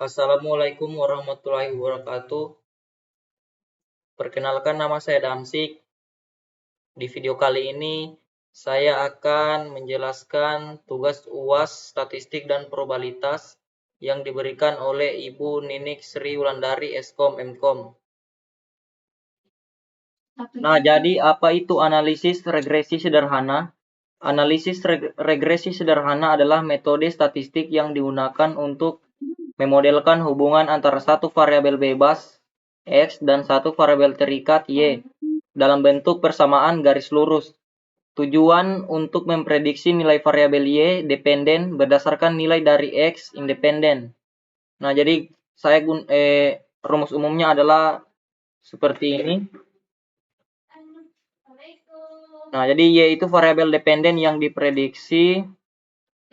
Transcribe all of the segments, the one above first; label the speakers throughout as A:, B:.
A: Assalamualaikum warahmatullahi wabarakatuh. Perkenalkan, nama saya Damsik. Di video kali ini saya akan menjelaskan tugas UAS Statistik dan Probabilitas yang diberikan oleh Ibu Ninik Sri Wulandari Eskom Mkom. Nah, jadi apa itu analisis regresi sederhana? Analisis regresi sederhana adalah metode statistik yang digunakan untuk memodelkan hubungan antara satu variabel bebas X dan satu variabel terikat Y dalam bentuk persamaan garis lurus. Tujuan untuk memprediksi nilai variabel Y dependen berdasarkan nilai dari X independen. Nah, jadi rumus umumnya adalah seperti ini. Nah, jadi Y itu variabel dependen yang diprediksi,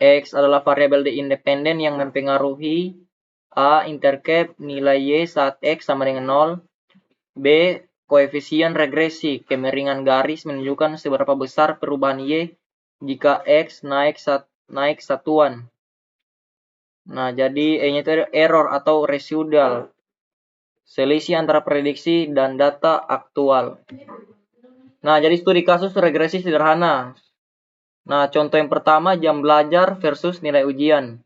A: X adalah variabel independen yang mempengaruhi A. Intercap nilai Y saat X sama dengan 0. B. Koefisien regresi, kemiringan garis menunjukkan seberapa besar perubahan Y jika X naik satuan. Nah, jadi E-nya itu error atau residual, selisih antara prediksi dan data aktual. Nah, jadi studi kasus regresi sederhana. Nah, contoh yang pertama, jam belajar versus nilai ujian.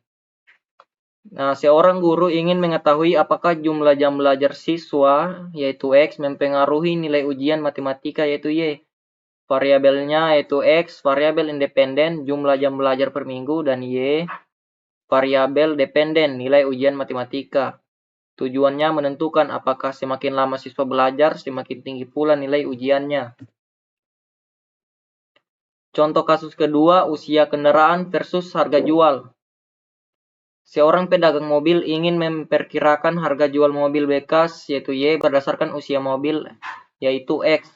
A: Nah, seorang guru ingin mengetahui apakah jumlah jam belajar siswa, yaitu X, mempengaruhi nilai ujian matematika, yaitu Y. Variabelnya yaitu X, variabel independen, jumlah jam belajar per minggu, dan Y, variabel dependen, nilai ujian matematika. Tujuannya menentukan apakah semakin lama siswa belajar, semakin tinggi pula nilai ujiannya. Contoh kasus kedua, usia kendaraan versus harga jual. Seorang pedagang mobil ingin memperkirakan harga jual mobil bekas, yaitu Y, berdasarkan usia mobil, yaitu X.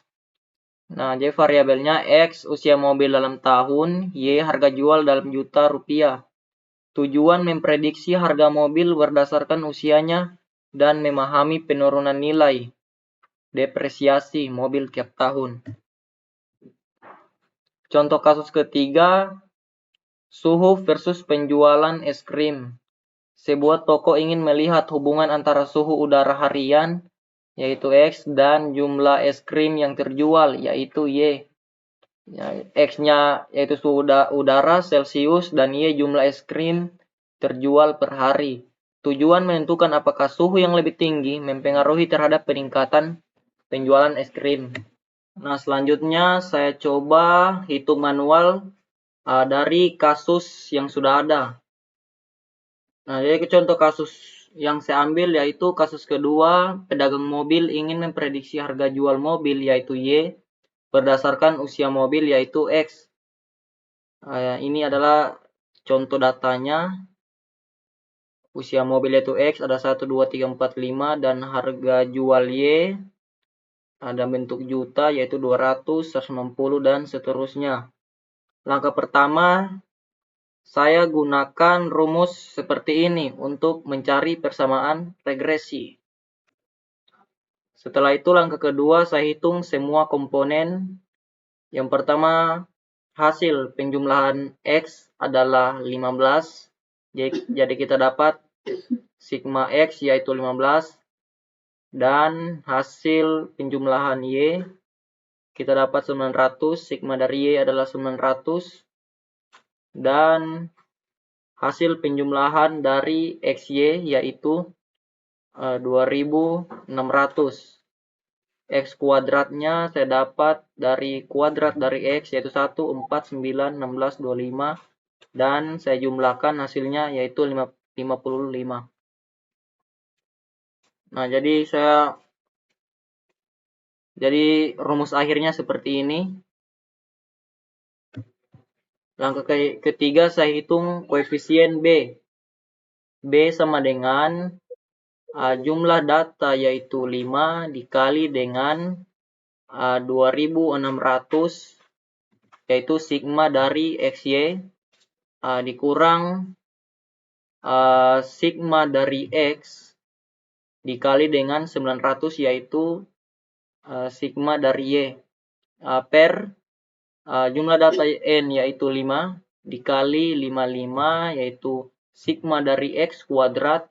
A: Nah, jadi variabelnya X, usia mobil dalam tahun, Y, harga jual dalam juta rupiah. Tujuan memprediksi harga mobil berdasarkan usianya dan memahami penurunan nilai depresiasi mobil tiap tahun. Contoh kasus ketiga, suhu versus penjualan es krim. Sebuah toko ingin melihat hubungan antara suhu udara harian, yaitu X, dan jumlah es krim yang terjual, yaitu Y. X-nya yaitu suhu udara Celcius dan Y jumlah es krim terjual per hari. Tujuan menentukan apakah suhu yang lebih tinggi mempengaruhi terhadap peningkatan penjualan es krim. Nah, selanjutnya saya coba hitung manual dari kasus yang sudah ada. Nah, jadi contoh kasus yang saya ambil yaitu kasus kedua, pedagang mobil ingin memprediksi harga jual mobil yaitu Y berdasarkan usia mobil yaitu X. Ini adalah contoh datanya. Usia mobil yaitu X ada 1, 2, 3, 4, 5 dan harga jual Y ada bentuk juta yaitu 200, 160 dan seterusnya. Langkah pertama, saya gunakan rumus seperti ini untuk mencari persamaan regresi. Setelah itu langkah kedua, saya hitung semua komponen. Yang pertama, hasil penjumlahan X adalah 15. Jadi kita dapat sigma X yaitu 15. Dan hasil penjumlahan Y kita dapat 900. Sigma dari Y adalah 900. Dan hasil penjumlahan dari XY yaitu 2600. X kuadratnya saya dapat dari kuadrat dari X yaitu 1, 4, 9, 16, 25. Dan saya jumlahkan hasilnya yaitu 55. Nah, jadi rumus akhirnya seperti ini. Langkah ketiga saya hitung koefisien B. B sama dengan jumlah data yaitu 5 dikali dengan 2600 yaitu sigma dari XY dikurang sigma dari X dikali dengan 900 yaitu sigma dari Y per jumlah data N yaitu 5 dikali 55 yaitu sigma dari X kuadrat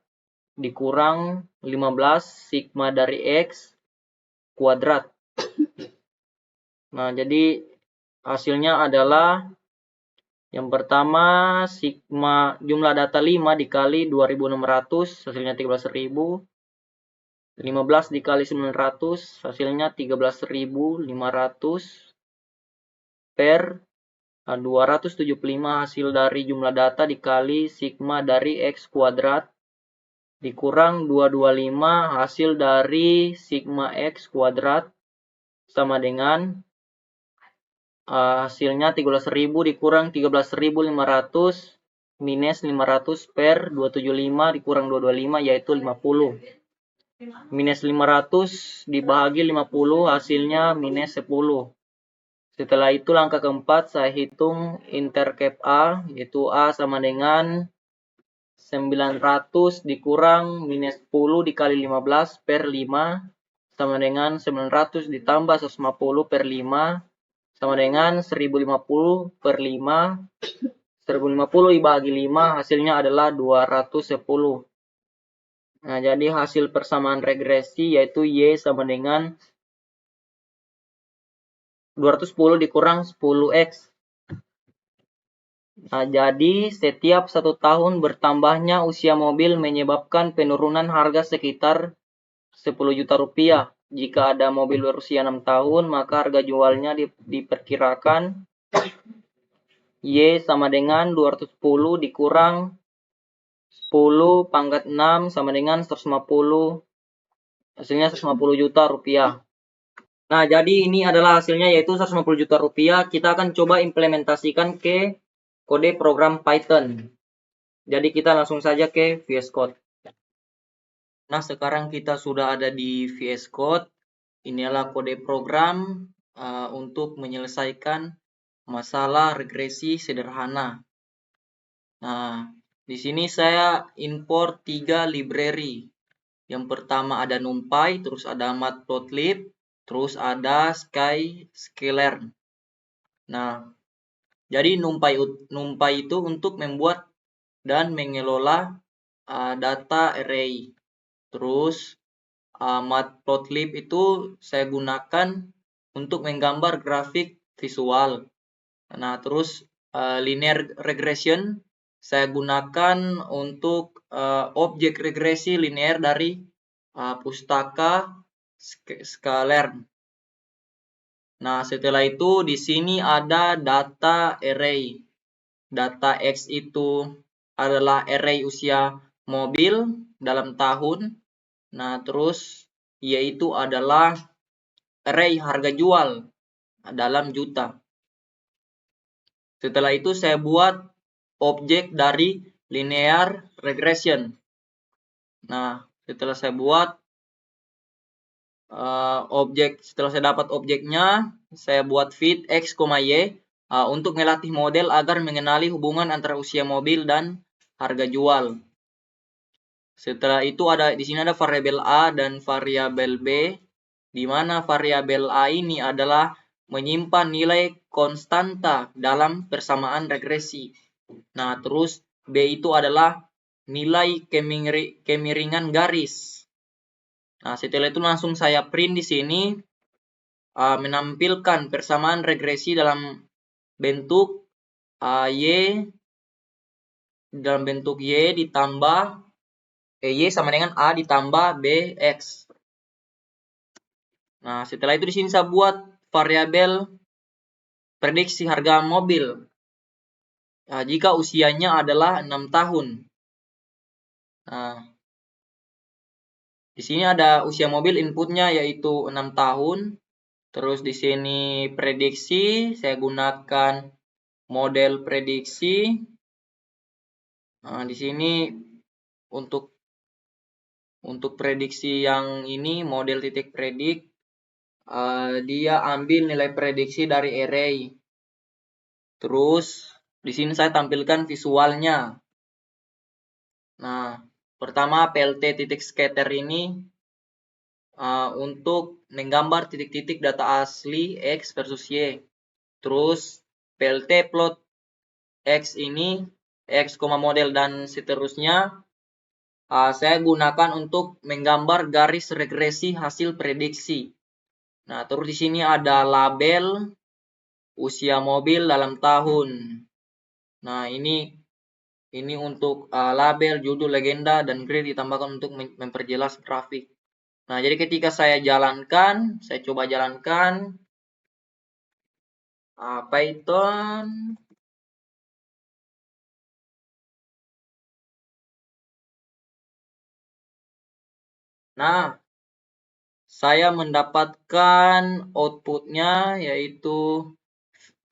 A: dikurang 15 sigma dari X kuadrat. Nah, jadi hasilnya adalah yang pertama sigma jumlah data 5 dikali 2600 hasilnya 13.000. 15 dikali 900 hasilnya 13.500 per 275 hasil dari jumlah data dikali sigma dari X kuadrat dikurang 225 hasil dari sigma X kuadrat sama dengan hasilnya 13.000 dikurang 13.500 minus 500 per 275 dikurang 225 yaitu 50. Minus 500 dibagi 50 hasilnya minus 10. Setelah itu langkah keempat saya hitung intercap A, yaitu A sama dengan 900 dikurang minus 10 dikali 15 per 5 sama dengan 900 ditambah 150 per 5 sama dengan 1050 per 5. 1050 dibagi 5 hasilnya adalah 210. Nah, jadi hasil persamaan regresi yaitu Y sama dengan 210 dikurang 10X. Nah, jadi setiap 1 tahun bertambahnya usia mobil menyebabkan penurunan harga sekitar 10 juta rupiah. Jika ada mobil berusia 6 tahun, maka harga jualnya diperkirakan Y sama dengan 210 dikurang 10 pangkat 6 sama dengan 150. Hasilnya 150 juta rupiah. Nah, jadi ini adalah hasilnya yaitu 150 juta rupiah. Kita akan coba implementasikan ke kode program Python. Jadi kita langsung saja ke VS Code. Nah, sekarang kita sudah ada di VS Code. Inilah kode program untuk menyelesaikan masalah regresi sederhana. Nah, di sini saya import 3 library. Yang pertama ada NumPy, terus ada Matplotlib, terus ada sklearn. Nah, jadi NumPy itu untuk membuat dan mengelola data array. Terus Matplotlib itu saya gunakan untuk menggambar grafik visual. Nah, terus linear regression saya gunakan untuk objek regresi linear dari pustaka sklearn. Nah, setelah itu di sini ada data array. Data X itu adalah array usia mobil dalam tahun. Nah, terus Y itu adalah array harga jual dalam juta. Setelah itu saya buat objek dari linear regression. Nah, setelah saya buat setelah saya dapat objeknya, saya buat feed X, Y untuk melatih model agar mengenali hubungan antara usia mobil dan harga jual. Setelah itu di sini ada variabel A dan variabel B, di mana variabel A ini adalah menyimpan nilai konstanta dalam persamaan regresi. Nah, terus B itu adalah nilai kemiringan garis. Nah, setelah itu langsung saya print di sini menampilkan persamaan regresi dalam bentuk Y ditambah Y sama dengan A ditambah BX. Nah, setelah itu di sini saya buat variabel prediksi harga mobil. Jika usianya adalah 6 tahun. Nah, di sini ada usia mobil inputnya yaitu 6 tahun. Terus di sini prediksi, saya gunakan model prediksi. Nah, di sini untuk prediksi yang ini model titik predik, dia ambil nilai prediksi dari array. Terus di sini saya tampilkan visualnya. Nah, pertama plt.scatter ini untuk menggambar titik-titik data asli X versus Y. Terus plt plot X ini X, model dan seterusnya saya gunakan untuk menggambar garis regresi hasil prediksi. Nah, terus di sini ada label usia mobil dalam tahun. Nah, ini untuk label, judul, legenda, dan grade ditambahkan untuk memperjelas grafik. Nah, jadi ketika saya coba jalankan Python. Nah, saya mendapatkan outputnya, yaitu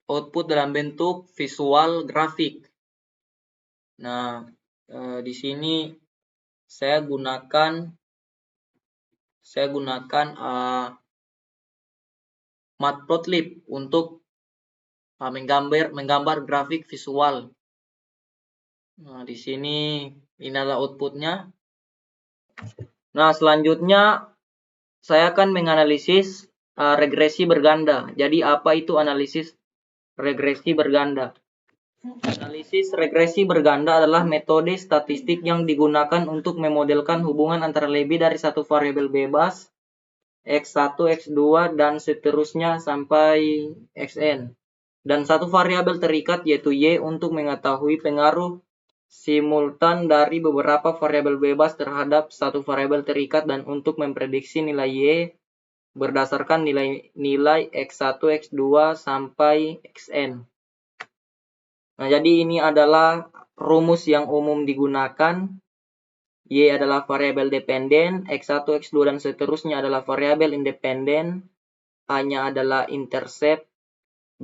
A: output dalam bentuk visual grafik. Nah, di sini saya gunakan Matplotlib untuk menggambar grafik visual. Nah, di sini ini adalah outputnya. Nah, selanjutnya saya akan menganalisis regresi berganda. Jadi apa itu analisis regresi berganda? Analisis regresi berganda adalah metode statistik yang digunakan untuk memodelkan hubungan antara lebih dari satu variabel bebas X1, X2, dan seterusnya sampai Xn. Dan satu variabel terikat yaitu Y untuk mengetahui pengaruh simultan dari beberapa variabel bebas terhadap satu variabel terikat dan untuk memprediksi nilai Y berdasarkan nilai X1, X2, sampai Xn. Nah, jadi ini adalah rumus yang umum digunakan. Y adalah variabel dependen, X1, X2, dan seterusnya adalah variabel independen. A-nya adalah intercept,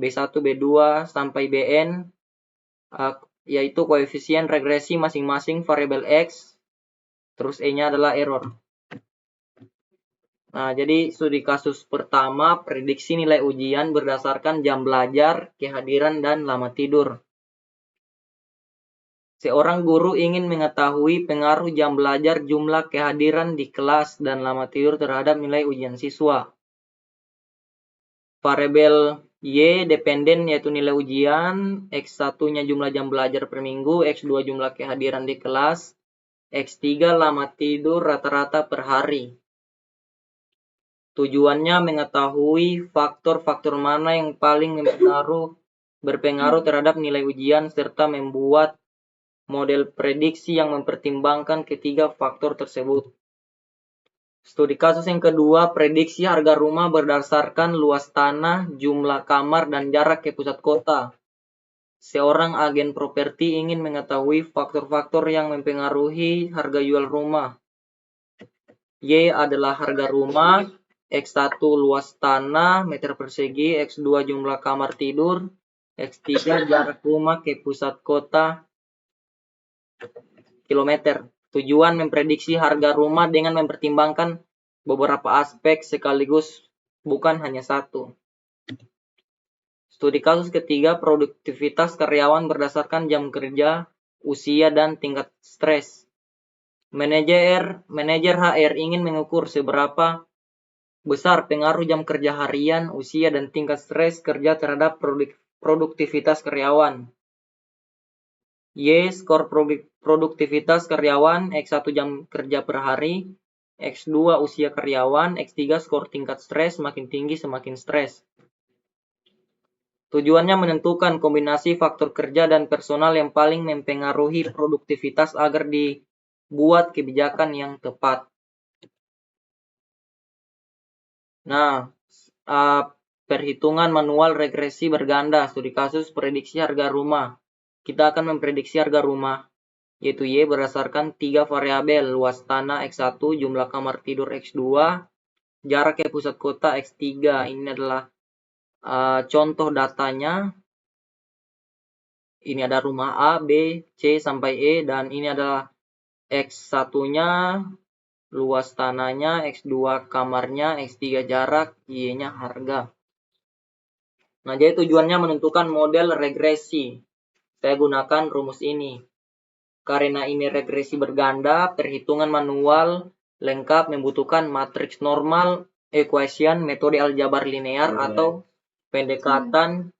A: B1, B2, sampai Bn, yaitu koefisien regresi masing-masing variabel X. Terus E-nya adalah error. Nah, jadi studi kasus pertama, prediksi nilai ujian berdasarkan jam belajar, kehadiran, dan lama tidur. Seorang guru ingin mengetahui pengaruh jam belajar, jumlah kehadiran di kelas, dan lama tidur terhadap nilai ujian siswa. Variabel Y dependen yaitu nilai ujian, X1-nya jumlah jam belajar per minggu, X2 jumlah kehadiran di kelas, X3 lama tidur rata-rata per hari. Tujuannya mengetahui faktor-faktor mana yang paling berpengaruh terhadap nilai ujian serta membuat model prediksi yang mempertimbangkan ketiga faktor tersebut. Studi kasus yang kedua, prediksi harga rumah berdasarkan luas tanah, jumlah kamar, dan jarak ke pusat kota. Seorang agen properti ingin mengetahui faktor-faktor yang mempengaruhi harga jual rumah. Y adalah harga rumah, X1 luas tanah meter persegi, X2 jumlah kamar tidur, X3 jarak rumah ke pusat kota kilometer. Tujuan memprediksi harga rumah dengan mempertimbangkan beberapa aspek sekaligus, bukan hanya satu. Studi kasus ketiga, produktivitas karyawan berdasarkan jam kerja, usia, dan tingkat stres. Manajer HR ingin mengukur seberapa besar pengaruh jam kerja harian, usia, dan tingkat stres kerja terhadap produktivitas karyawan. Y skor produktivitas karyawan, X1 jam kerja per hari, X2 usia karyawan, X3 skor tingkat stres, semakin tinggi semakin stres. Tujuannya menentukan kombinasi faktor kerja dan personal yang paling mempengaruhi produktivitas agar dibuat kebijakan yang tepat. Nah, perhitungan manual regresi berganda, studi kasus prediksi harga rumah. Kita akan memprediksi harga rumah, yaitu Y berdasarkan 3 variabel, luas tanah X1, jumlah kamar tidur X2, jarak ke pusat kota X3. Ini adalah contoh datanya. Ini ada rumah A, B, C, sampai E, dan ini adalah X1-nya, luas tanahnya, X2 kamarnya, X3 jarak, Y-nya harga. Nah, jadi tujuannya menentukan model regresi. Saya gunakan rumus ini. Karena ini regresi berganda, perhitungan manual lengkap membutuhkan matriks normal, equation, metode aljabar linear, atau pendekatan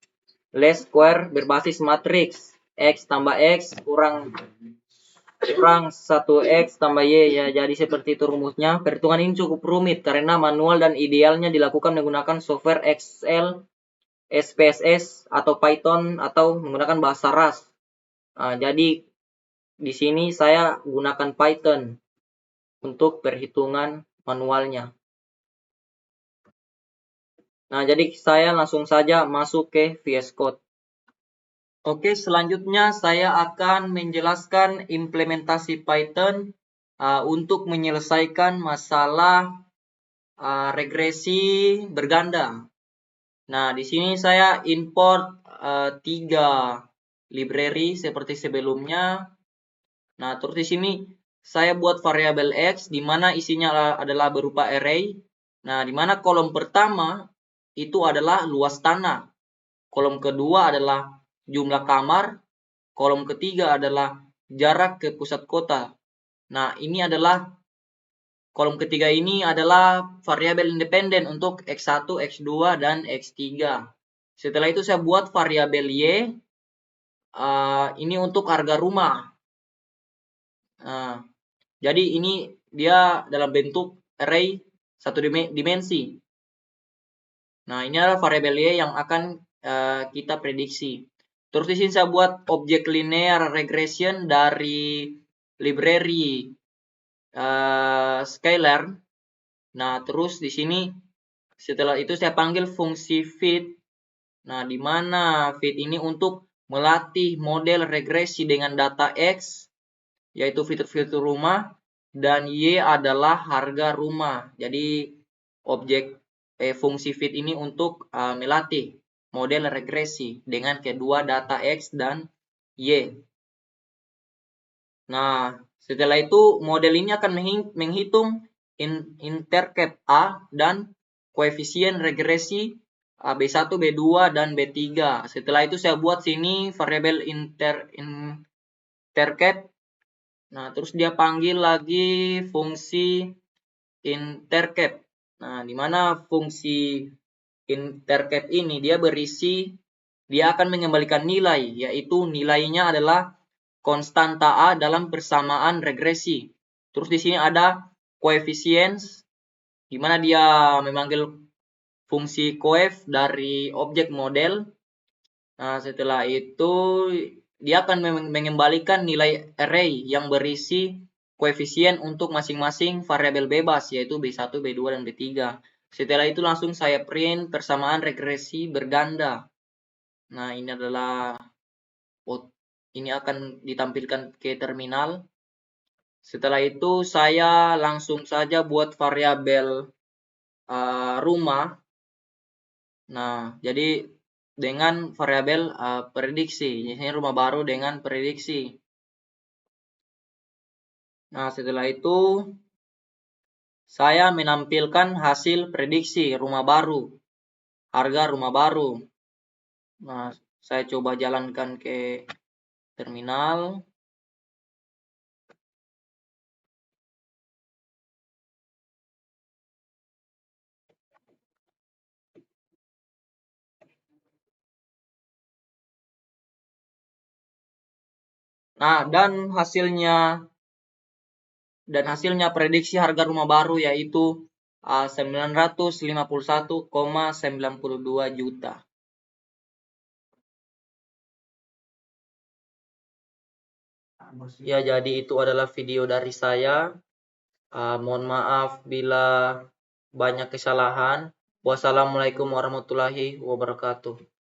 A: least square berbasis matriks X tambah X kurang kurang 1x tambah y ya. Jadi seperti itu rumusnya. Perhitungan ini cukup rumit karena manual dan idealnya dilakukan menggunakan software Excel, SPSS atau Python atau menggunakan bahasa RAS. Jadi di sini saya gunakan Python untuk perhitungan manualnya. Nah, jadi saya langsung saja masuk ke VS Code. Oke, selanjutnya saya akan menjelaskan implementasi Python untuk menyelesaikan masalah regresi berganda. Nah, di sini saya import 3 library seperti sebelumnya. Nah, terus di sini saya buat variabel X di mana isinya adalah berupa array. Nah, di mana kolom pertama itu adalah luas tanah. Kolom kedua adalah jumlah kamar. Kolom ketiga adalah jarak ke pusat kota. Nah, ini adalah kolom ketiga ini adalah variabel independen untuk X1, X2, dan X3. Setelah itu saya buat variabel Y. Ini untuk harga rumah. Jadi ini dia dalam bentuk array satu dimensi. Nah, ini adalah variabel Y yang akan kita prediksi. Terus di sini saya buat objek linear regression dari library scalar. Nah, terus di sini setelah itu saya panggil fungsi fit. Nah, di mana fit ini untuk melatih model regresi dengan data X, yaitu fitur-fitur rumah, dan Y adalah harga rumah. Jadi objek fungsi fit ini untuk melatih model regresi dengan kedua data X dan Y. Nah, setelah itu model ini akan menghitung intercap A dan koefisien regresi B1, B2, dan B3. Setelah itu saya buat sini variabel intercap. Nah, terus dia panggil lagi fungsi intercap. Nah, di mana fungsi intercap ini dia akan mengembalikan nilai, yaitu nilainya adalah konstanta A dalam persamaan regresi. Terus di sini ada coefficients, di mana dia memanggil fungsi coef dari objek model. Nah, setelah itu dia akan mengembalikan nilai array yang berisi koefisien untuk masing-masing variabel bebas, yaitu B1, B2, dan B3. Setelah itu langsung saya print persamaan regresi berganda. Nah, ini akan ditampilkan ke terminal. Setelah itu saya langsung saja buat variabel rumah. Nah, jadi dengan variabel prediksi. Ini rumah baru dengan prediksi. Nah, setelah itu saya menampilkan hasil prediksi rumah baru, harga rumah baru. Nah, saya coba jalankan ke terminal. Nah, dan hasilnya prediksi harga rumah baru yaitu 951,92 juta. Ya, jadi itu adalah video dari saya. Mohon maaf bila banyak kesalahan. Wassalamualaikum warahmatullahi wabarakatuh.